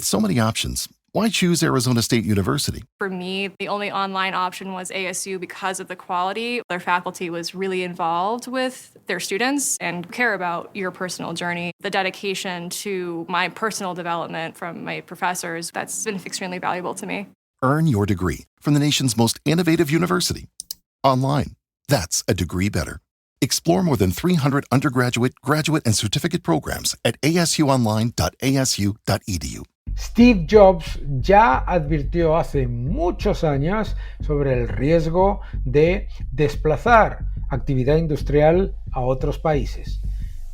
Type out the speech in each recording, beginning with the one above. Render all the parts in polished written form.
With so many options, why choose Arizona State University? For me, the only online option was ASU because of the quality. Their faculty was really involved with their students and care about your personal journey. The dedication to my personal development from my professors, that's been extremely valuable to me. Earn your degree from the nation's most innovative university. Online. That's a degree better. Explore more than 300 undergraduate, graduate, and certificate programs at asuonline.asu.edu. Steve Jobs ya advirtió hace muchos años sobre el riesgo de desplazar actividad industrial a otros países.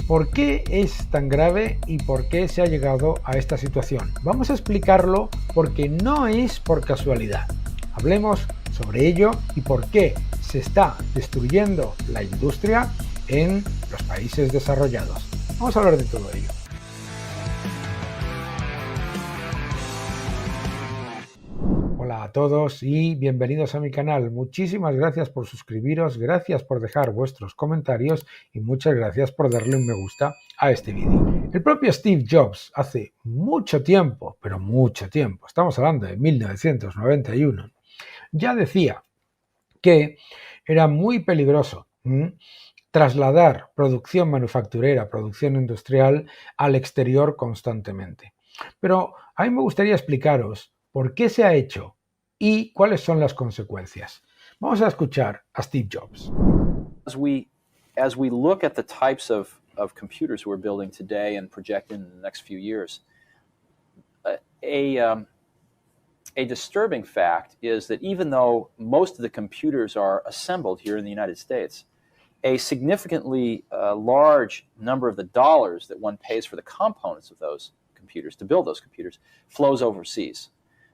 ¿Por qué es tan grave y por qué se ha llegado a esta situación? Vamos a explicarlo porque no es por casualidad. Hablemos sobre ello y por qué se está destruyendo la industria en los países desarrollados. Vamos a hablar de todo ello. Hola a todos y bienvenidos a mi canal. Muchísimas gracias por suscribiros, gracias por dejar vuestros comentarios y muchas gracias por darle un me gusta a este vídeo. El propio Steve Jobs hace mucho tiempo, pero mucho tiempo, estamos hablando de 1991, ya decía que era muy peligroso trasladar producción manufacturera, producción industrial al exterior constantemente. Pero a mí me gustaría explicaros por qué se ha hecho y cuáles son las consecuencias. Vamos a escuchar a Steve Jobs. As we look at the types of computers we're building today and project in the next few years, a disturbing fact is that even though most of the computers are assembled here in the United States, a significantly large number of the dollars that one pays for the components of those computers, to build those computers, flows overseas.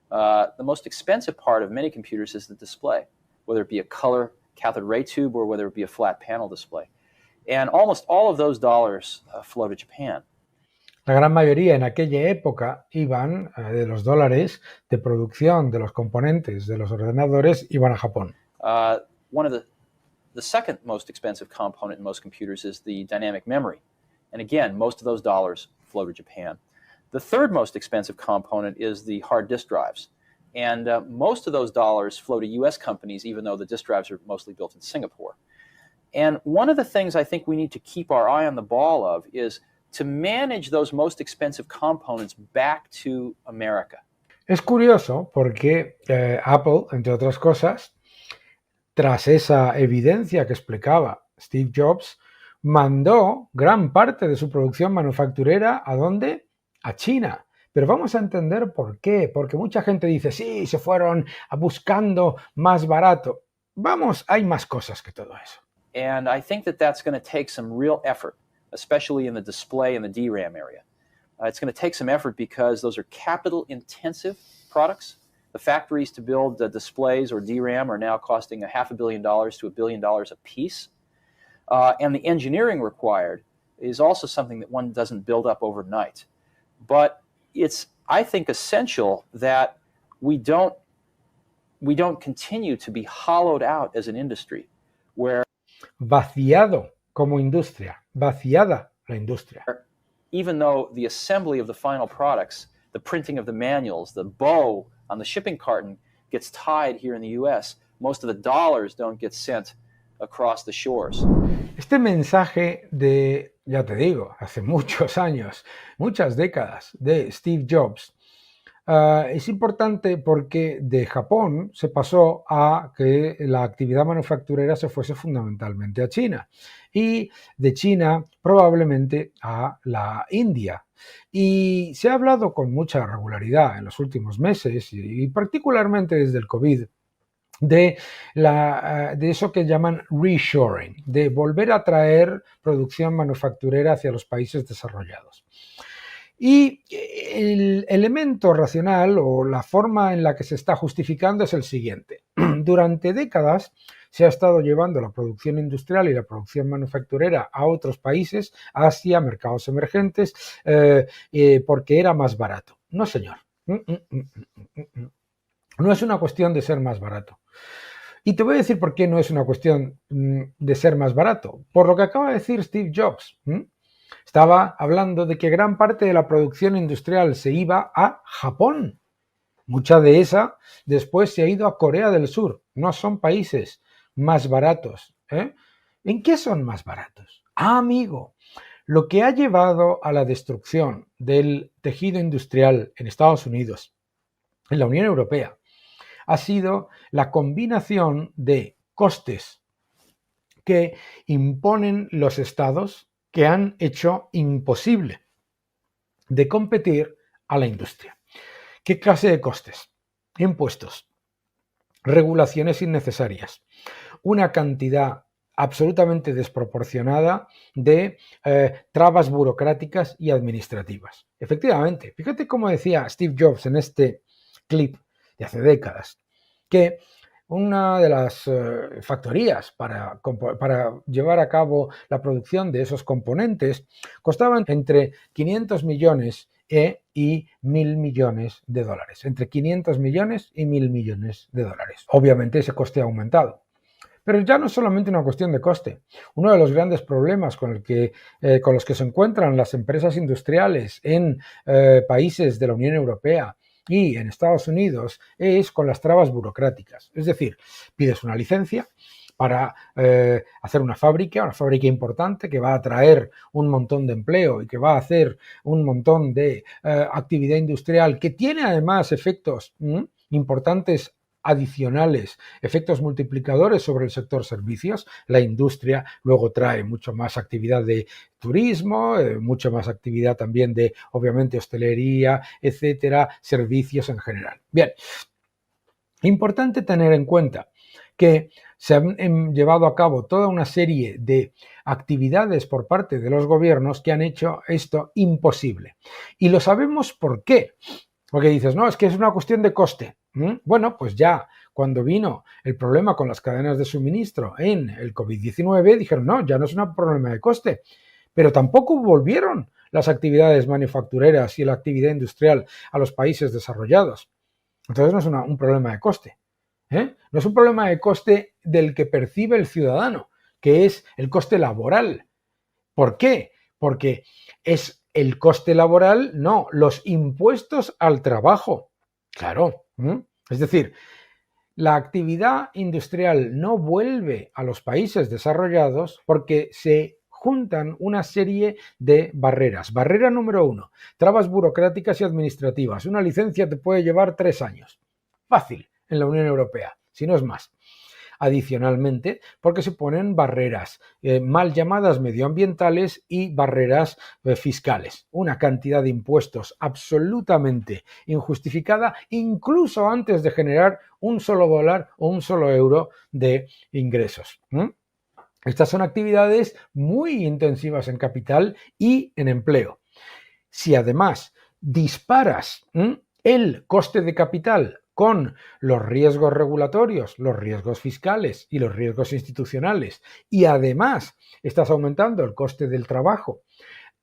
The most expensive part of many computers is the display, whether it be a color cathode ray tube or whether it be a flat panel display. And almost all of those dollars flow to Japan. La gran mayoría en aquella época iban de los dólares de producción de los componentes de los ordenadores iban a Japón. One of the second most expensive component in most computers is the dynamic memory. And again, most of those dollars flow to Japan. The third most expensive component is the hard disk drives. And most of those dollars flow to US companies, even though the disk drives are mostly built in Singapore. And one of the things I think we need to keep our eye on the ball of is to manage those most expensive components back to America. Es curioso porque Apple, entre otras cosas, tras esa evidencia que explicaba Steve Jobs, mandó gran parte de su producción manufacturera ¿a dónde? A China. Pero vamos a entender por qué. Porque mucha gente dice, sí, se fueron buscando más barato. Vamos, hay más cosas que todo eso. And I think that that's going to take some real effort, especially in the display and the DRAM area. It's going to take some effort because those are capital-intensive products. The factories to build displays or DRAM are now costing $500 million to $1 billion a piece. And the engineering required is also something that one doesn't build up overnight. But it's, I think, essential that we don't continue to be hollowed out as an industry where vaciado como industria, vaciada la industria. Even though the assembly of the final products, the printing of the manuals, the bow on the shipping carton gets tied here in the US, most of the dollars don't get sent across the shores. Este mensaje de, ya te digo, hace muchos años, muchas décadas, de Steve Jobs, es importante porque de Japón se pasó a que la actividad manufacturera se fuese fundamentalmente a China y de China probablemente a la India. Y se ha hablado con mucha regularidad en los últimos meses y particularmente desde el COVID de eso que llaman reshoring, de volver a traer producción manufacturera hacia los países desarrollados. Y el elemento racional o la forma en la que se está justificando es el siguiente. Durante décadas se ha estado llevando la producción industrial y la producción manufacturera a otros países, Asia, mercados emergentes, porque era más barato. No, señor. No es una cuestión de ser más barato. Y te voy a decir por qué no es una cuestión de ser más barato. Por lo que acaba de decir Steve Jobs. Estaba hablando de que gran parte de la producción industrial se iba a Japón. Mucha de esa después se ha ido a Corea del Sur. No son países más baratos. ¿En qué son más baratos? Amigo, lo que ha llevado a la destrucción del tejido industrial en Estados Unidos, en la Unión Europea, ha sido la combinación de costes que imponen los estados que han hecho imposible de competir a la industria. ¿Qué clase de costes? Impuestos, regulaciones innecesarias, una cantidad absolutamente desproporcionada de trabas burocráticas y administrativas. Efectivamente, fíjate cómo decía Steve Jobs en este clip de hace décadas, que una de las factorías para llevar a cabo la producción de esos componentes costaban entre 500 millones y 1.000 millones de dólares. Entre 500 millones y 1.000 millones de dólares. Obviamente ese coste ha aumentado. Pero ya no es solamente una cuestión de coste. Uno de los grandes problemas con los que se encuentran las empresas industriales en países de la Unión Europea y en Estados Unidos es con las trabas burocráticas. Es decir, pides una licencia para hacer una fábrica importante que va a atraer un montón de empleo y que va a hacer un montón de actividad industrial que tiene además efectos importantes adicionales, efectos multiplicadores sobre el sector servicios. La industria luego trae mucho más actividad de turismo, mucho más actividad también de, obviamente, hostelería, etcétera, servicios en general. Bien, importante tener en cuenta que se han llevado a cabo toda una serie de actividades por parte de los gobiernos que han hecho esto imposible. Y lo sabemos por qué. Porque dices, no, es que es una cuestión de coste. Bueno, pues ya cuando vino el problema con las cadenas de suministro en el COVID-19, dijeron, no, ya no es un problema de coste. Pero tampoco volvieron las actividades manufactureras y la actividad industrial a los países desarrollados. Entonces no es un problema de coste. No es un problema de coste del que percibe el ciudadano, que es el coste laboral. ¿Por qué? Porque es el coste laboral, no, los impuestos al trabajo. Claro. Es decir, la actividad industrial no vuelve a los países desarrollados porque se juntan una serie de barreras. Barrera número 1, trabas burocráticas y administrativas. Una licencia te puede llevar 3 años. Fácil en la Unión Europea, si no es más. Adicionalmente, porque se ponen barreras mal llamadas medioambientales y barreras fiscales. Una cantidad de impuestos absolutamente injustificada, incluso antes de generar un solo dólar o un solo euro de ingresos. Estas son actividades muy intensivas en capital y en empleo. Si además disparas el coste de capital con los riesgos regulatorios, los riesgos fiscales y los riesgos institucionales, y además estás aumentando el coste del trabajo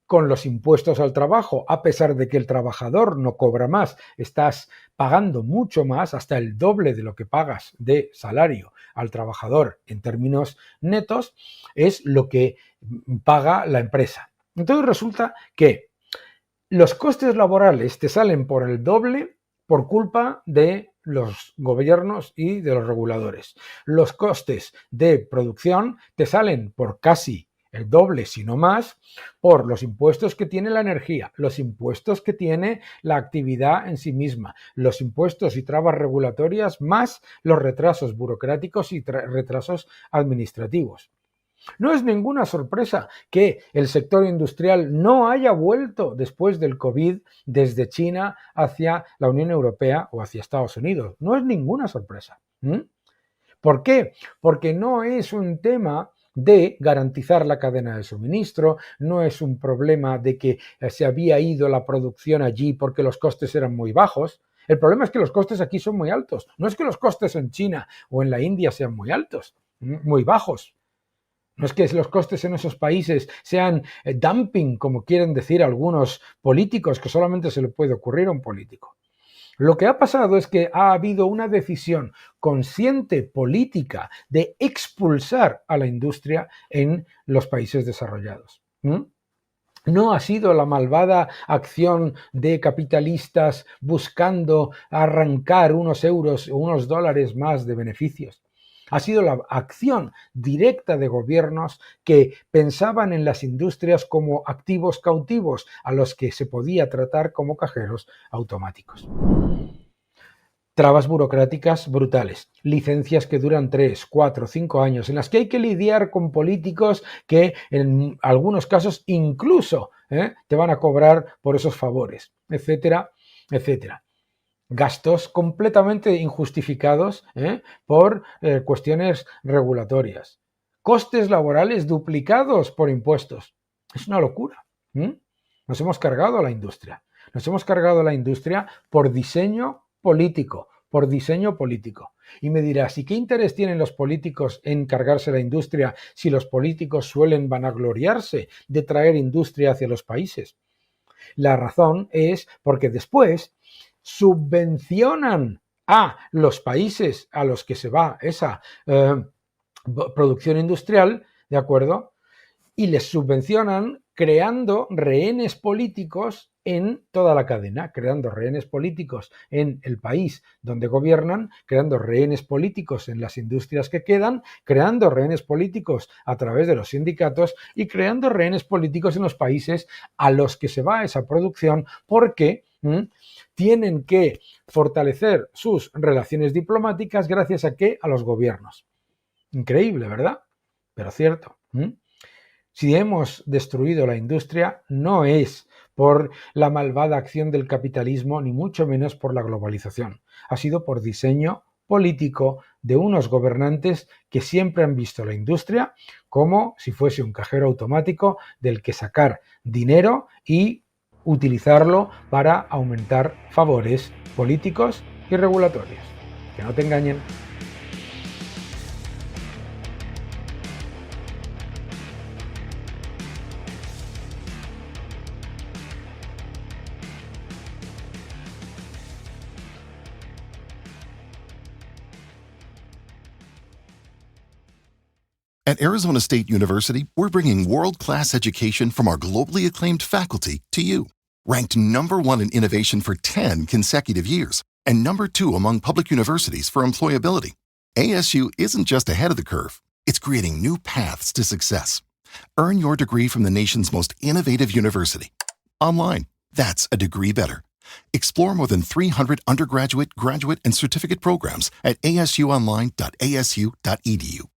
con los impuestos al trabajo, a pesar de que el trabajador no cobra más, estás pagando mucho más, hasta el doble de lo que pagas de salario al trabajador en términos netos, es lo que paga la empresa. Entonces resulta que los costes laborales te salen por el doble por culpa de los gobiernos y de los reguladores. Los costes de producción te salen por casi el doble, si no más, por los impuestos que tiene la energía, los impuestos que tiene la actividad en sí misma, los impuestos y trabas regulatorias, más los retrasos burocráticos y retrasos administrativos. No es ninguna sorpresa que el sector industrial no haya vuelto después del COVID desde China hacia la Unión Europea o hacia Estados Unidos. No es ninguna sorpresa. ¿Por qué? Porque no es un tema de garantizar la cadena de suministro, no es un problema de que se había ido la producción allí porque los costes eran muy bajos. El problema es que los costes aquí son muy altos. No es que los costes en China o en la India sean muy altos, muy bajos. No es que los costes en esos países sean dumping, como quieren decir algunos políticos, que solamente se le puede ocurrir a un político. Lo que ha pasado es que ha habido una decisión consciente política de expulsar a la industria en los países desarrollados. No ha sido la malvada acción de capitalistas buscando arrancar unos euros o unos dólares más de beneficios. Ha sido la acción directa de gobiernos que pensaban en las industrias como activos cautivos a los que se podía tratar como cajeros automáticos. Trabas burocráticas brutales, licencias que duran 3, 4, 5 años, en las que hay que lidiar con políticos que en algunos casos incluso te van a cobrar por esos favores, etcétera, etcétera. Gastos completamente injustificados por cuestiones regulatorias. Costes laborales duplicados por impuestos. Es una locura. Nos hemos cargado a la industria. Nos hemos cargado a la industria por diseño político, por diseño político. Y me dirás, ¿y qué interés tienen los políticos en cargarse la industria si los políticos suelen vanagloriarse de traer industria hacia los países? La razón es porque después subvencionan a los países a los que se va esa producción industrial, ¿de acuerdo? Y les subvencionan creando rehenes políticos en toda la cadena, creando rehenes políticos en el país donde gobiernan, creando rehenes políticos en las industrias que quedan, creando rehenes políticos a través de los sindicatos y creando rehenes políticos en los países a los que se va esa producción porque tienen que fortalecer sus relaciones diplomáticas gracias a ¿qué? A los gobiernos. Increíble, ¿verdad? Pero cierto. Si hemos destruido la industria, no es por la malvada acción del capitalismo, ni mucho menos por la globalización. Ha sido por diseño político de unos gobernantes que siempre han visto la industria como si fuese un cajero automático del que sacar dinero y utilizarlo para aumentar favores políticos y regulatorios. Que no te engañen. At Arizona State University, we're bringing world-class education from our globally acclaimed faculty to you. Ranked #1 in innovation for 10 consecutive years and #2 among public universities for employability, ASU isn't just ahead of the curve, it's creating new paths to success. Earn your degree from the nation's most innovative university. Online, that's a degree better. Explore more than 300 undergraduate, graduate, and certificate programs at asuonline.asu.edu.